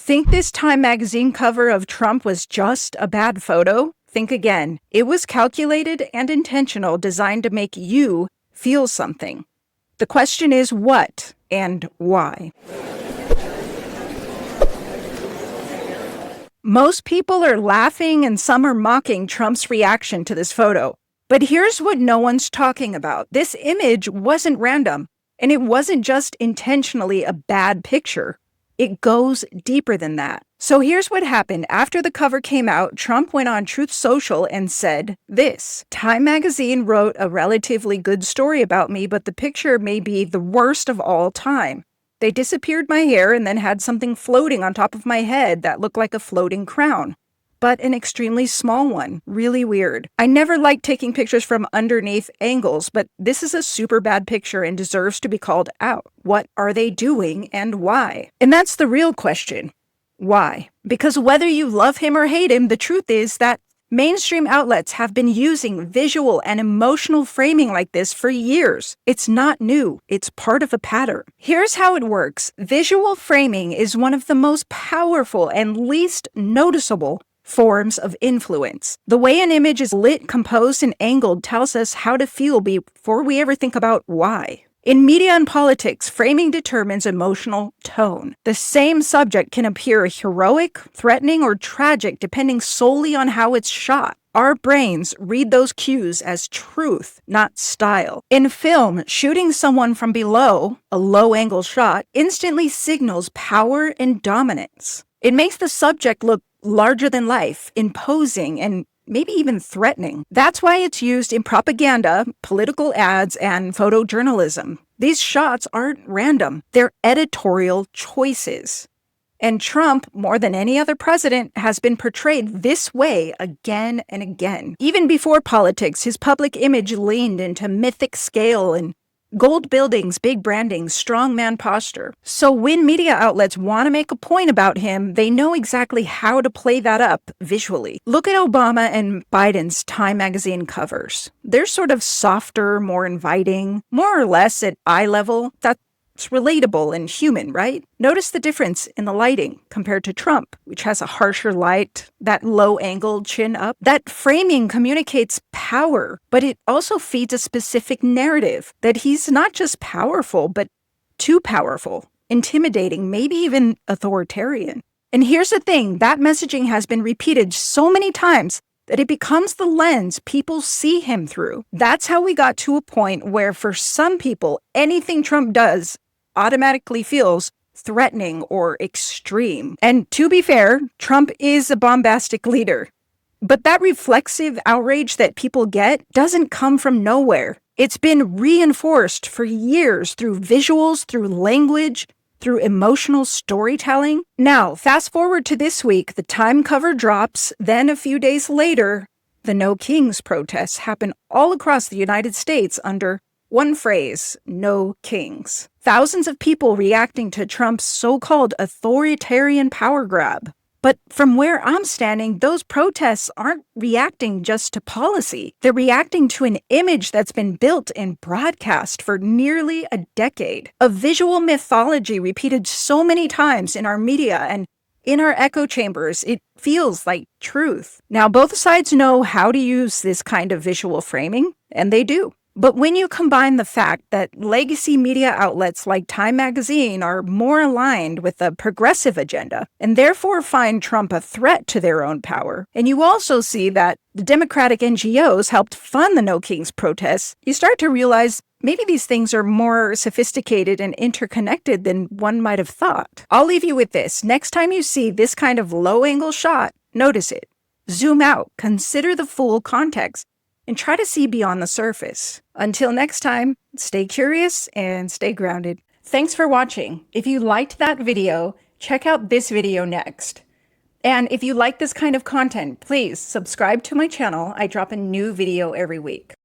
Think this Time magazine cover of Trump was just a bad photo? Think again. It was calculated and intentional, designed to make you feel something. The question is what and why? Most people are laughing and some are mocking Trump's reaction to this photo. But here's what no one's talking about. This image wasn't random, and it wasn't just intentionally a bad picture. It goes deeper than that. So here's what happened. After the cover came out, Trump went on Truth Social and said this: Time magazine wrote a relatively good story about me, but the picture may be the worst of all time. They disappeared my hair and then had something floating on top of my head that looked like a floating crown, but an extremely small one. Really weird. I never liked taking pictures from underneath angles, but this is a super bad picture and deserves to be called out. What are they doing and why? And that's the real question. Why? Because whether you love him or hate him, the truth is that mainstream outlets have been using visual and emotional framing like this for years. It's not new. It's part of a pattern. Here's how it works. Visual framing is one of the most powerful and least noticeable forms of influence. The way an image is lit, composed, and angled tells us how to feel before we ever think about why. In media and politics, framing determines emotional tone. The same subject can appear heroic, threatening, or tragic depending solely on how it's shot. Our brains read those cues as truth, not style. In film, shooting someone from below, a low-angle shot, instantly signals power and dominance. It makes the subject look larger than life, imposing, and maybe even threatening. That's why it's used in propaganda, political ads, and photojournalism. These shots aren't random. They're editorial choices. And Trump, more than any other president, has been portrayed this way again and again. Even before politics, his public image leaned into mythic scale and gold buildings, big branding, strongman posture. So when media outlets want to make a point about him, they know exactly how to play that up visually. Look at Obama and Biden's Time magazine covers. They're sort of softer, more inviting, more or less at eye level. That's relatable and human, right? Notice the difference in the lighting compared to Trump, which has a harsher light, that low-angled chin up. That framing communicates power, but it also feeds a specific narrative that he's not just powerful, but too powerful, intimidating, maybe even authoritarian. And here's the thing, that messaging has been repeated so many times that it becomes the lens people see him through. That's how we got to a point where for some people, anything Trump does automatically feels threatening or extreme. And to be fair, Trump is a bombastic leader. But that reflexive outrage that people get doesn't come from nowhere. It's been reinforced for years through visuals, through language, through emotional storytelling. Now, fast forward to this week, the Time cover drops, then a few days later, the No Kings protests happen all across the United States under one phrase: no kings. Thousands of people reacting to Trump's so-called authoritarian power grab. But from where I'm standing, those protests aren't reacting just to policy. They're reacting to an image that's been built and broadcast for nearly a decade. A visual mythology repeated so many times in our media and in our echo chambers, it feels like truth. Now, both sides know how to use this kind of visual framing, and they do. But when you combine the fact that legacy media outlets like Time magazine are more aligned with a progressive agenda and therefore find Trump a threat to their own power, and you also see that the Democratic NGOs helped fund the No Kings protests, you start to realize maybe these things are more sophisticated and interconnected than one might have thought. I'll leave you with this. Next time you see this kind of low-angle shot, notice it. Zoom out, consider the full context, and try to see beyond the surface. Until next time, stay curious and stay grounded. Thanks for watching. If you liked that video, check out this video next. And if you like this kind of content, please subscribe to my channel. I drop a new video every week.